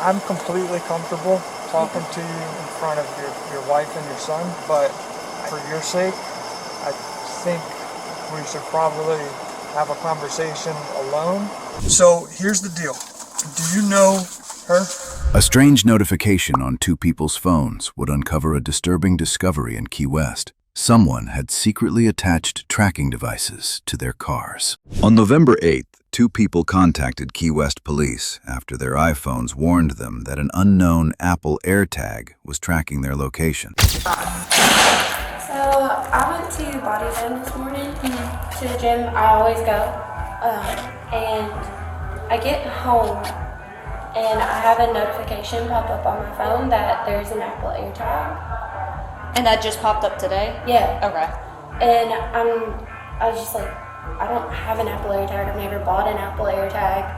I'm completely comfortable talking to you in front of your wife and your son, but for your sake, I think we should probably have a conversation alone. So here's the deal. Do you know her? A strange notification on two people's phones would uncover a disturbing discovery in Key West. Someone had secretly attached tracking devices to their cars. On November 8th, two people contacted Key West police after their iPhones warned them that an unknown Apple AirTag was tracking their location. So I went to Body Zone this morning to the gym. I always go, and I get home and I have a notification pop up on my phone that there's an Apple AirTag. And that just popped up today? Yeah. Okay. And I was just like, I don't have an Apple AirTag. I've never bought an Apple AirTag.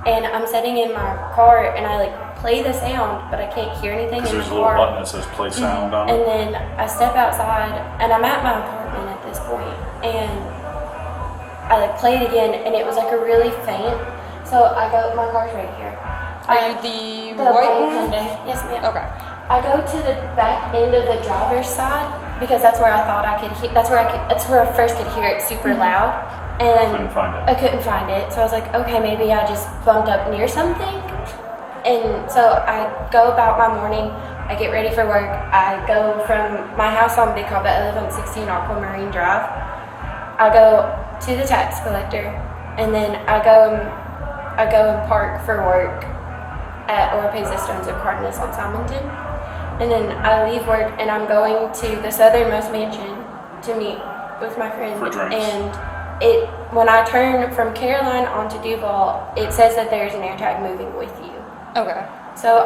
And I'm sitting in my car and I like play the sound, but I can't hear anything in the car. There's a little button that says play sound on it. And then I step outside and I'm at my apartment at this point, and I like play it again and it was like a really faint. So I go, my car's right here. Are you the white one? Yes, ma'am. Okay. I go to the back end of the driver's side because that's where I thought I could hear. That's where I first could hear it super loud, and Couldn't find it. I couldn't find it. So I was like, okay, maybe I just bumped up near something. And so I go about my morning. I get ready for work. I go from my house on Big Cobbett. I live on 16 Aquamarine Drive. I go to the tax collector, and then I go and park for work at Oropesa Stones and Cardenas on Simonton. And then I leave work and I'm going to the southernmost mansion to meet with my friend. For drinks. And when I turn from Caroline onto Duval, it says that there's an AirTag moving with you. Okay. So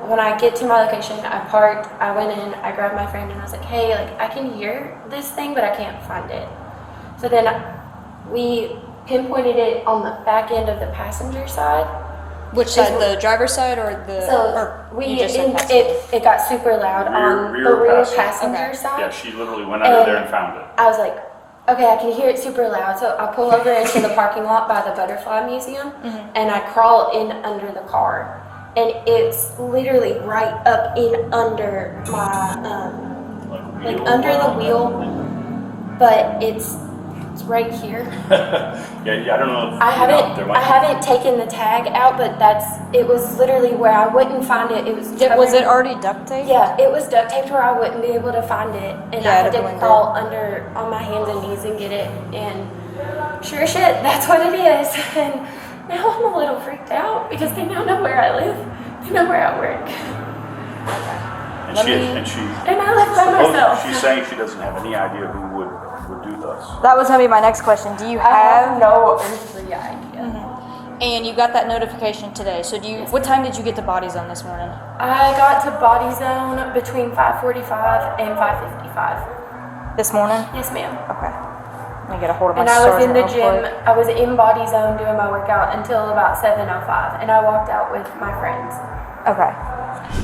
when I get to my location, I parked, I went in, I grabbed my friend and I was like, hey, like I can hear this thing, but I can't find it. So then we pinpointed it on the back end of the passenger side. Which side, the driver's side or the... It got super loud on the rear passenger side. Yeah, she literally went under there and found it. I was like, okay, I can hear it super loud. So I pull over into the parking lot by the Butterfly Museum and I crawl in under the car. And it's literally right up in under my, like under the wheel, but it's right here. Yeah, I don't know. I haven't taken the tag out, but it was literally where I wouldn't find it. It was Was it already duct taped? Yeah, it was duct taped where I wouldn't be able to find it, and I had to crawl under on my hands and knees and get it. And sure as shit, that's what it is. And now I'm a little freaked out because they now know where I live. They know where I work. And I live by myself. She's saying she doesn't have any idea who would do this. That was going to be my next question. Do you I have have... no earthly idea. And you got that notification today. So what time did you get to Body Zone this morning? I got to Body Zone between 5:45 and 5:55. This morning? Yes, ma'am. Okay. Let me get a hold of my And I was in sergeant the real gym. quick. I was in Body Zone doing my workout until about 7:05, and I walked out with my friends. Okay.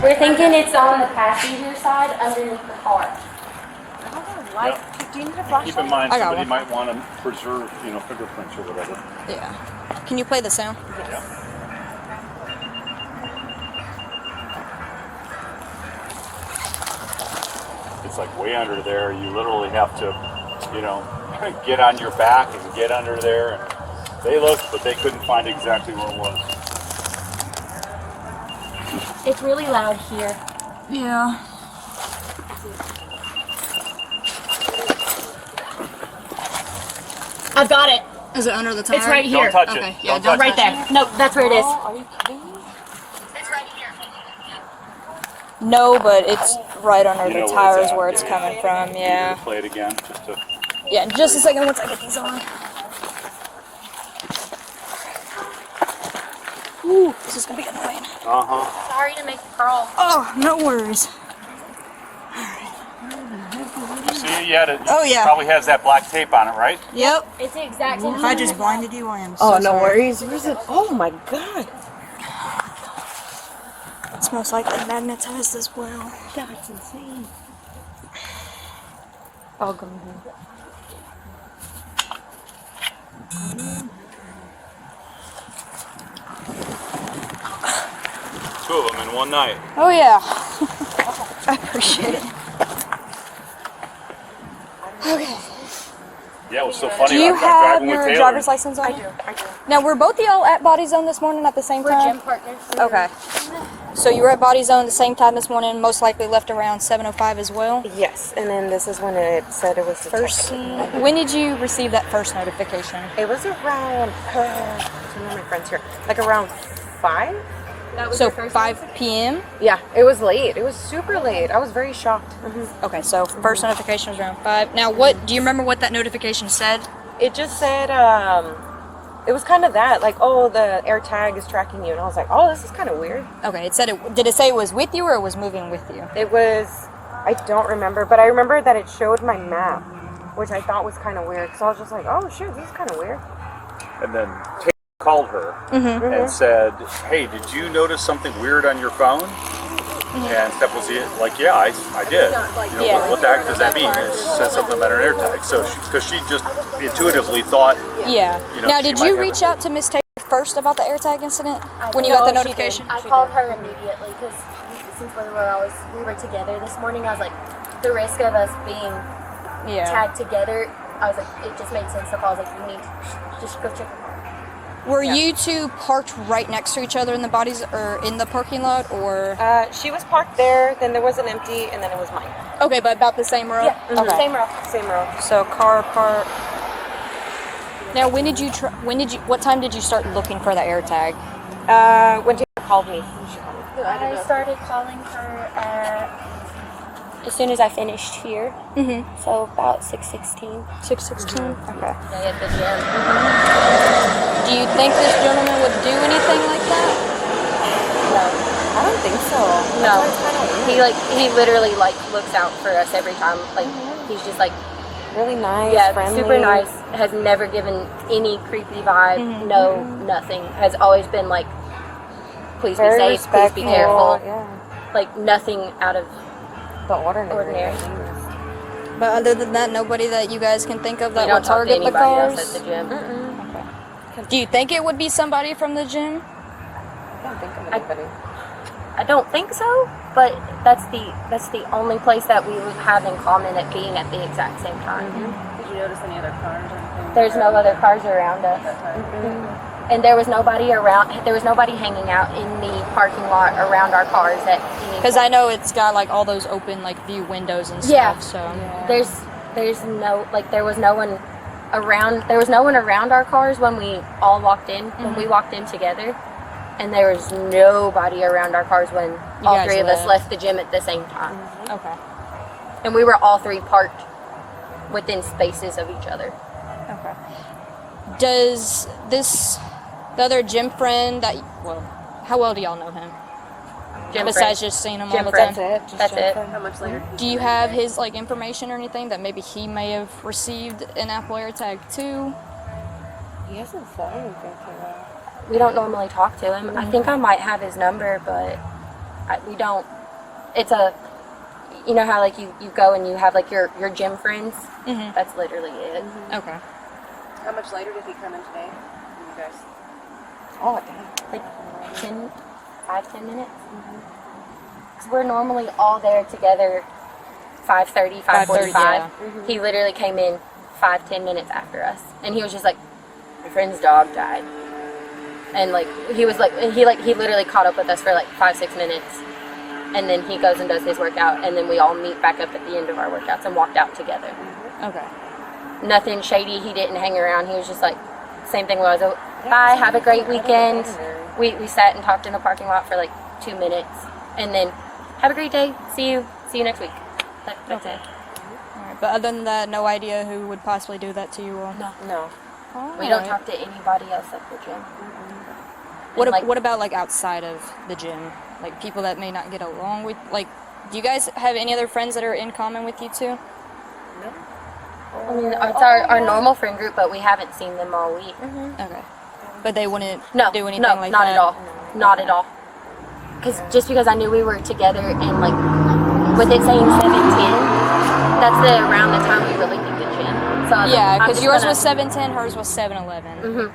We're thinking it's on the passenger side underneath the car. Do you need a flashlight? Keep in mind, I got somebody one. might want to preserve, fingerprints or whatever. Yeah. Can you play the sound? Yeah. It's like way under there. You literally have to, get on your back and get under there. And they looked, but they couldn't find exactly where it was. It's really loud here. Yeah. I've got it. Is it under the tire? It's right here. Don't touch it. Okay. Yeah, Don't touch Right it. there. Nope, that's where it is. Are you kidding me? It's right here. No, but it's right under You know the where it's tires at. where it's coming from. You Yeah. need to play it again, just to. Yeah. Just a second once I get these on. Ooh, this is gonna be annoying. Sorry to make you crawl. Oh, no worries. See, you had it. Oh, yeah. Probably has that black tape on it, right? Yep. It's the exact same. If I just blinded you, I am so Oh, no sorry. worries. Where's it? Oh my god. It's most likely magnetized as well. That's insane. I'll go ahead. 2 of them in one night. Oh yeah. I appreciate it. Okay. Yeah, it was so funny. Do you I'm have driving with your Taylor. driver's license on? I do. Now, were both of y'all at Body Zone this morning at the same We're time? gym partners. Okay. So you were at Body Zone the same time this morning, most likely left around 7:05 as well? Yes, and then this is when it said it was the First, when did you receive that first notification? It was around, some of my friends here, like around 5? That was So your first 5 p.m.? Yeah, it was late. It was super late. I was very shocked. Okay, so first notification was around 5. Now, do you remember what that notification said? It just said, it was kind of that, like, oh, the air tag is tracking you. And I was like, oh, this is kind of weird. Okay, did it say it was with you or it was moving with you? It was, I don't remember, but I remember that it showed my map, which I thought was kind of weird. So I was just like, oh, shoot, this is kind of weird. And then Taylor called her and said, hey, did you notice something weird on your phone? And Steph was like, yeah, I did. You know, Yeah. what the heck does that mean? It said something about an air tag. So, because she just intuitively thought, Yeah. You know, Now, she did might you have reach out to Miss Taylor first about the AirTag incident when you did. got the Oh, she notification? I called her immediately because since we were together this morning, I was like, the risk of us being Yeah. tagged together, I was like, it just made sense to call. I was like, you need to just go check. Were you two parked right next to each other in the bodies or in the parking lot, or? She was parked there, then there was an empty, and then it was mine. Okay, but about the same row. Yeah, Okay. same row. Same row. So car park. Now, what time did you start looking for the AirTag? When Taylor called me. She called me. I started calling her as soon as I finished here. So about 6:16. 6:16. Okay. At the gym. Do you think this gentleman would do anything like that? I don't think so. No, he literally looks out for us every time. Like he's just like Really nice, yeah, friendly. super nice. Has never given any creepy vibe. No, nothing. Has always been like, please Very be safe. Please be careful. Yeah. Like nothing out of The ordinary. But other than that, nobody that you guys can think of that we don't would talk to target the anybody cars? else at the gym. Do you think it would be somebody from the gym? I don't think of anybody. I don't think so, but that's the only place that we would have in common at being at the exact same time. Did you notice any other cars or anything? There's no other cars around us, and there was nobody around. There was nobody hanging out in the parking lot around our cars at any. Because I know it's got like all those open like view windows and stuff. Yeah. So There's no there was no one around. There was no one around our cars when we all walked in. When we walked in together. And there was nobody around our cars when all guys three of us left. left the gym at the same time. okay. And we were all three parked within spaces of each other. Okay. Does the other gym friend how well do y'all know him? Gym Besides friend. just seeing him Gym all the friend. time? That's it. How much later? Do you have his like information or anything that maybe he may have received an Apple AirTag too? He hasn't said anything to that. We don't normally talk to him. I think I might have his number, but we don't. It's you know how like you go and you have like your gym friends? That's literally it. Okay. How much later did he come in today? You guys? Oh, damn. Like 5-10 minutes. Because we're normally all there together 5:30, 5:45. yeah. He literally came in 5-10 minutes after us, and he was just like, my friend's dog died. And like he literally caught up with us for like 5-6 minutes, and then he goes and does his workout, and then we all meet back up at the end of our workouts and walked out together. Okay. Nothing shady. He didn't hang around. He was just like, same thing was, bye, have a great weekend. We sat and talked in the parking lot for like 2 minutes, and then have a great day. See you next week. That's it. All right. But other than that, no idea who would possibly do that to you all. No. We don't talk to anybody else at the gym. What about like outside of the gym? Like people that may not get along with, like, do you guys have any other friends that are in common with you too? I mean, it's our normal friend group, but we haven't seen them all week. Okay. But they wouldn't do anything like not that? at all. Not at all. Because I knew we were together and like, with it saying 7:10, that's around the time we really leave the gym. So I was Yeah, like, I'm because just yours gonna- was 7:10, hers was 7:11.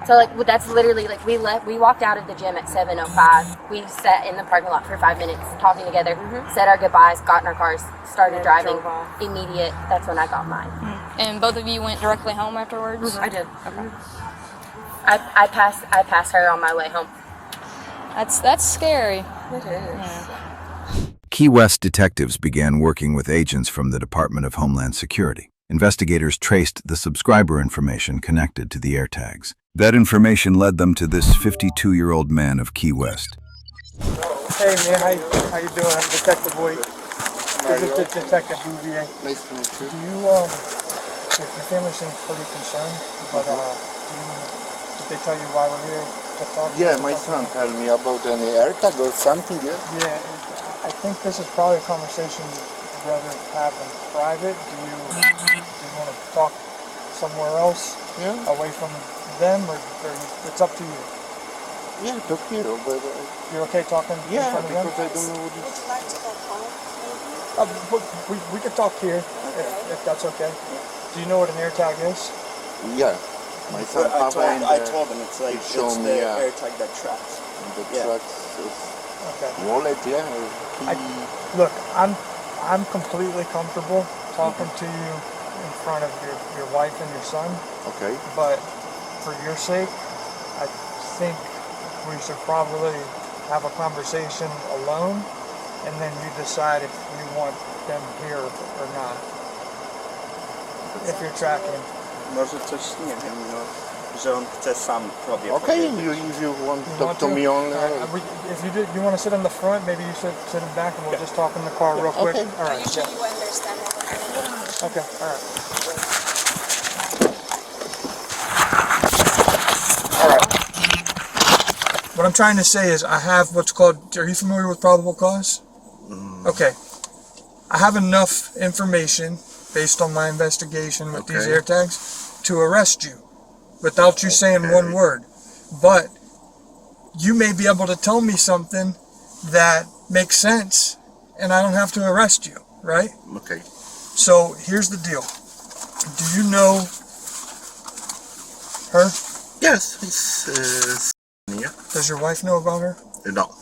So like that's literally like we walked out of the gym at 7:05. We sat in the parking lot for 5 minutes talking together, said our goodbyes, got in our cars, started driving. drove off. Immediate. That's when I got mine. And both of you went directly home afterwards? I did. Okay. I passed her on my way home. That's scary. It is. Key West detectives began working with agents from the Department of Homeland Security. Investigators traced the subscriber information connected to the AirTags. That information led them to this 52-year-old man of Key West. Hey man, how you doing? I'm Detective Wade. This is Detective Bouvier. Nice to meet you. Do you your family seems pretty concerned, but did they tell you why we're here to talk? Yeah, my son told me about an AirTag or something, yeah? Yeah, I think this is probably a conversation you'd rather have in private. Do you want to talk somewhere else? Yeah? Away from them, or it's up to you? Yeah, talk here, but... You're okay talking in yeah, front of them? because I don't know what it's... We could talk here, if that's okay. Do you know what an AirTag is? Yeah. My son Papa and I told him it's like he showed it's me, the AirTag that tracks. the yeah. trucks is Okay. wallet, yeah? Or Look, I'm completely comfortable talking to you in front of your wife and your son, Okay. but for your sake, I think we should probably have a conversation alone, and then you decide if you want them here or not. If you're tracking. Może coś, nie wiem, no, że on chce sam tobie Okay, powiedzieć. if you want to You talk want to me on... if you want to sit in the front, maybe you should sit in the back, and we'll just talk in the car real quick. Okay. All right. Yeah. Okay. All right. What I'm trying to say is I have what's called, are you familiar with probable cause? Okay. I have enough information based on my investigation with these Okay. AirTags to arrest you without you saying one word. But you may be able to tell me something that makes sense and I don't have to arrest you, right? Okay. So here's the deal. Do you know her? Yes, it's... yeah. Does your wife know about her? No.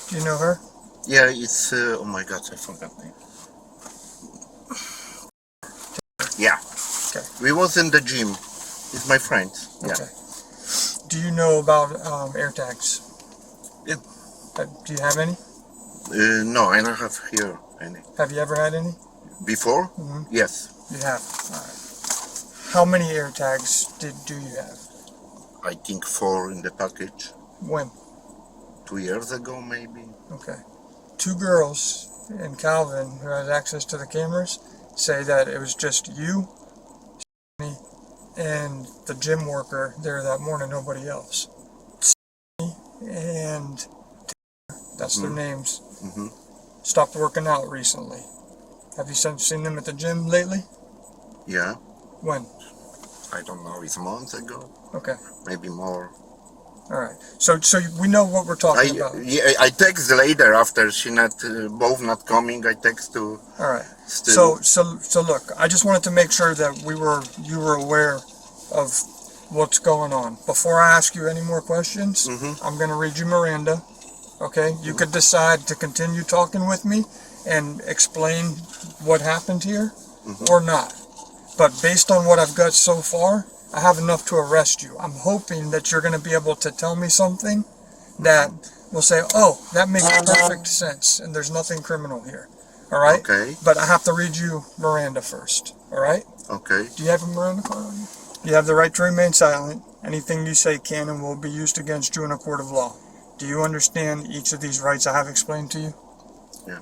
Do you know her? Yeah, it's... oh my God, I forgot the name. Yeah. Okay. We was in the gym. It's my friend. Yeah. Okay. Do you know about AirTags? Yeah. Do you have any? No, I don't have here any. Have you ever had any? Before? Mhm. Yes. You have. All right. How many AirTags do you have? I think 4 in the package. When? 2 years ago, maybe. Okay. 2 girls in Calvin who has access to the cameras say that it was just you and the gym worker there that morning, nobody else. And that's their names. Mm-hmm. Stopped working out recently. Have you seen them at the gym lately? Yeah. When? I don't know. It's months ago. Okay. Maybe more. All right. So we know what we're talking about. I text later after she both not coming. I text to. All right. Still. So look, I just wanted to make sure that you were aware of what's going on. Before I ask you any more questions, I'm going to read you Miranda. Okay? You could decide to continue talking with me and explain what happened here or not. But based on what I've got so far, I have enough to arrest you. I'm hoping that you're going to be able to tell me something that will say, oh, that makes perfect sense and there's nothing criminal here. All right? Okay. But I have to read you Miranda first. All right? Okay. Do you have a Miranda card on you? You have the right to remain silent. Anything you say can and will be used against you in a court of law. Do you understand each of these rights I have explained to you? Yeah.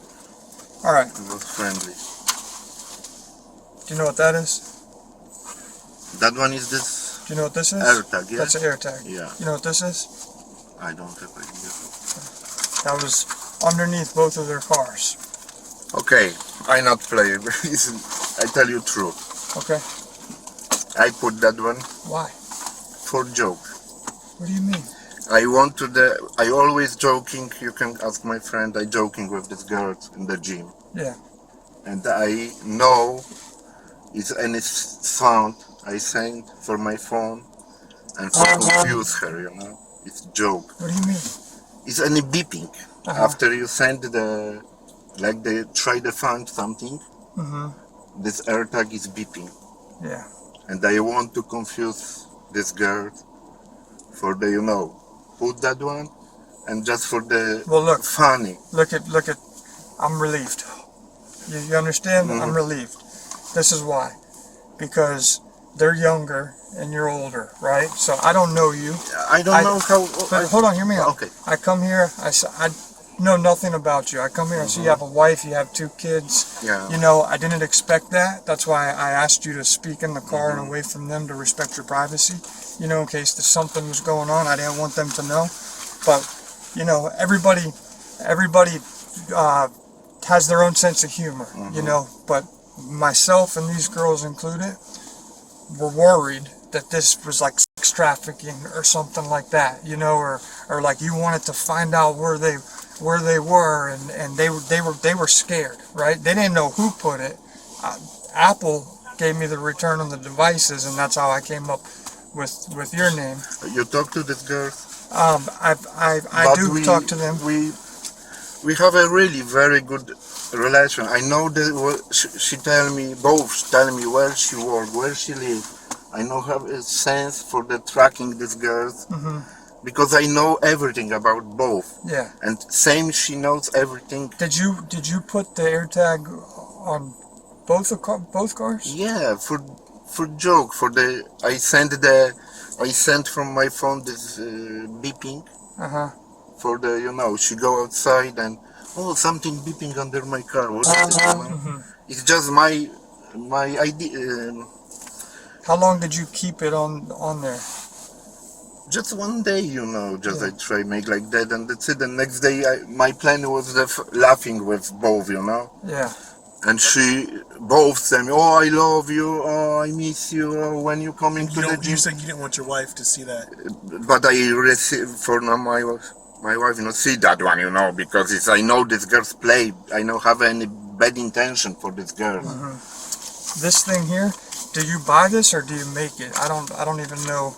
All right. It was friendly. Do you know what that is? That one is this Do you know what this is? AirTag, yeah? That's an AirTag. Yeah. You know what this is? I don't have idea. That was underneath both of their cars. Okay, I not play. I tell you true. Okay. I put that one Why? for joke. What do you mean? I always joking. You can ask my friend. I joking with this girl in the gym. Yeah. And I know it's any sound I send for my phone. and for confuse her, you know. It's a joke. What do you mean? It's any beeping. After you send like they try to find something, this AirTag is beeping. Yeah. And I want to confuse this girl for the, you know, put that one, and just for the funny. Look at, I'm relieved. You understand? I'm relieved. This is why. Because they're younger and you're older, right? So I don't know you. I don't know how... But hold on, hear me out. Okay. I come here, I know nothing about you. I come here, I see you have a wife, you have 2 kids. Yeah. You know, I didn't expect that. That's why I asked you to speak in the car and away from them to respect your privacy. You know, in case there's something was going on, I didn't want them to know. But, you know, everybody has their own sense of humor, you know. But myself and these girls included were worried that this was like sex trafficking or something like that, you know, or like you wanted to find out where they were, and they were scared, right? They didn't know who put it. Apple gave me the return on the devices, and that's how I came up with your name. You talk to this girl? I do talk to them. We have a really very good relation. I know that she both tell me where she work, where she live. I know have a sense for the tracking these girls because I know everything about both. Yeah. And same, she knows everything. Did you put the AirTag on both cars? Yeah, for joke, I sent from my phone this beeping. For the, you know, she go outside and something beeping under my car. What is it? You know? It's just my idea. How long did you keep it on there? Just one day, you know. I try make like that, and that's it. The next day, my plan was laughing with both, you know. Yeah. And she both said, "Oh, I love you. Oh, I miss you. Oh, when you coming to the gym." You said you didn't want your wife to see that. But I received for now my wife, you know, see that one, you know, because I know this girl's play. I don't have any bad intention for this girl. This thing here, do you buy this or do you make it? I don't even know.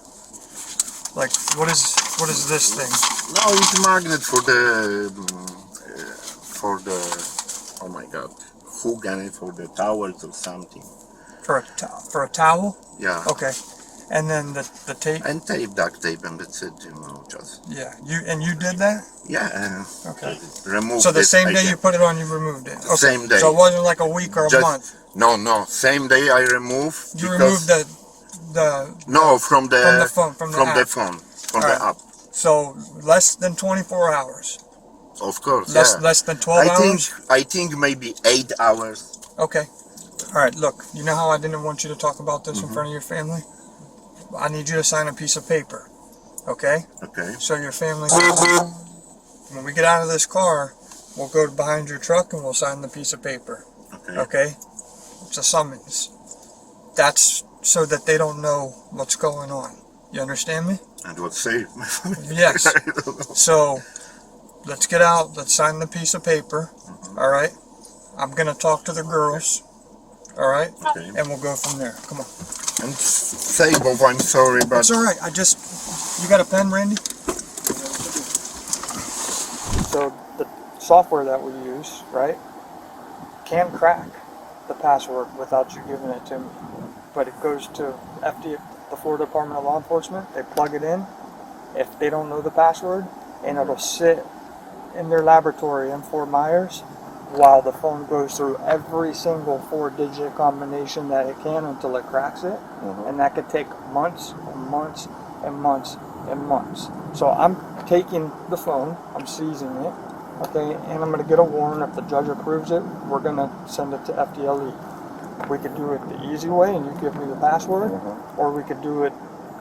Like, what is this thing? No, it's a magnet for the oh my god, hook and for the towels or something. For a towel? Yeah. Okay. And then the tape? And duct tape, and that's it, you know, just. Yeah. You did that? Yeah. Okay. Removed so the it, same day you put it on, you removed it? Okay. Same day. So it wasn't like a week or a month? No. Same day I removed. You removed No, from the phone, from the app. So less than 24 hours? Of course, Less than 12 hours? I think maybe 8 hours. Okay. All right, look, you know how I didn't want you to talk about this in front of your family? I need you to sign a piece of paper, okay? Okay. So your family when we get out of this car, we'll go behind your truck and we'll sign the piece of paper, okay? It's a summons. That's so that they don't know what's going on. You understand me? And what say? Yes. So let's get out, let's sign the piece of paper, all right? I'm going to talk to the girls, all right? Okay. And we'll go from there. Come on. And say, Bob, I'm sorry, but... It's all right. You got a pen, Randy? So the software that we use, right, can crack the password without you giving it to me. But it goes to FDA, the Florida Department of Law Enforcement. They plug it in if they don't know the password, and it'll sit in their laboratory in Fort Myers while the phone goes through every single 4-digit combination that it can until it cracks it. And that could take months and months and months and months. So I'm taking the phone, I'm seizing it, okay, and I'm going to get a warrant. If the judge approves it, we're going to send it to FDLE. We could do it the easy way and you give me the password, or we could do it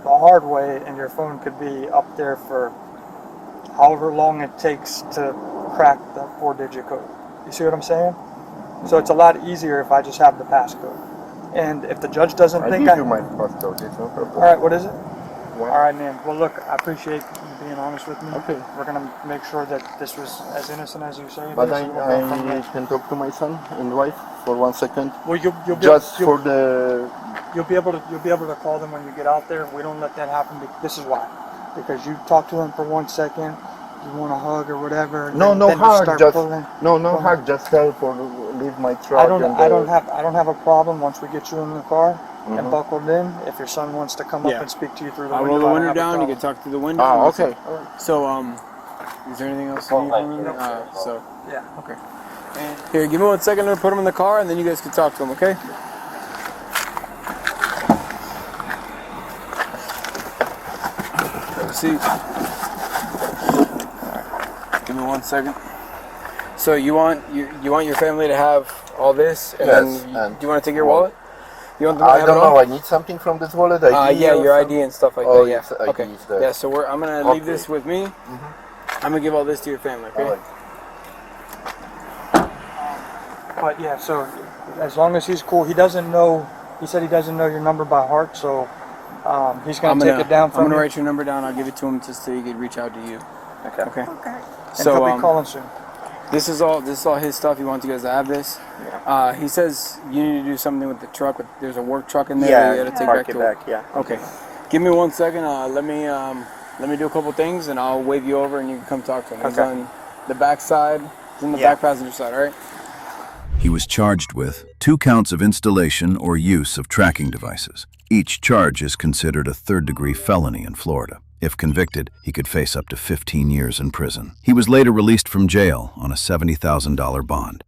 the hard way and your phone could be up there for however long it takes to crack that 4-digit code. You see what I'm saying? So it's a lot easier if I just have the passcode. And if the judge doesn't think I give you my passcode, it's no problem. Alright, what is it? Wow. All right, man. Well, look, I appreciate you being honest with me. Okay. We're gonna make sure that this was as innocent as you say. But this, and we'll go from I there. can talk to my son and wife for 1 second. Well, you'll be Just you'll, for the. you'll be able to call them when you get out there. We don't let that happen. This is why, because you talk to them for 1 second, you want a hug or whatever. No, then, no then you hug. start Just pulling. no Well, hug. Just help or leave my truck. I don't and, I don't have a problem once we get you in the car and Mhm. buckled in. If your son wants to come Yeah. up and speak to you through the I'll window, roll the I don't window have a down. You problem. can talk through the window. Ah, okay. So, is there anything else you need from me? So, Yeah. okay. And here, give me 1 second to put him in the car, and then you guys can talk to him, okay? Have a seat. Alright. Give me 1 second. So you want your family to have all this, and Yes, then and do you want to take your wallet? You want them to I have don't it all? know. I need something from this wallet. ID Yeah, or your something? ID and stuff like Oh, that. Yeah. it's ID Okay. is there. Yeah. So I'm gonna leave this with me. I'm gonna give all this to your family. Okay. All right. But yeah, so as long as he's cool, he doesn't know. He said he doesn't know your number by heart, so he's gonna take it down from I'm gonna you. write your number down. I'll give it to him just so he could reach out to you. Okay. Okay. And So he'll be calling soon. this is all his stuff. He wants you guys to have this. He says you need to do something with the truck. But there's a work truck in there. that you gotta take back to work. yeah. Okay. Give me 1 second. Let me do a couple things, and I'll wave you over, and you can come talk to him. He's Okay. on the back side. He's on the back passenger side. All right. He was charged with 2 counts of installation or use of tracking devices. Each charge is considered a third-degree felony in Florida. If convicted, he could face up to 15 years in prison. He was later released from jail on a $70,000 bond.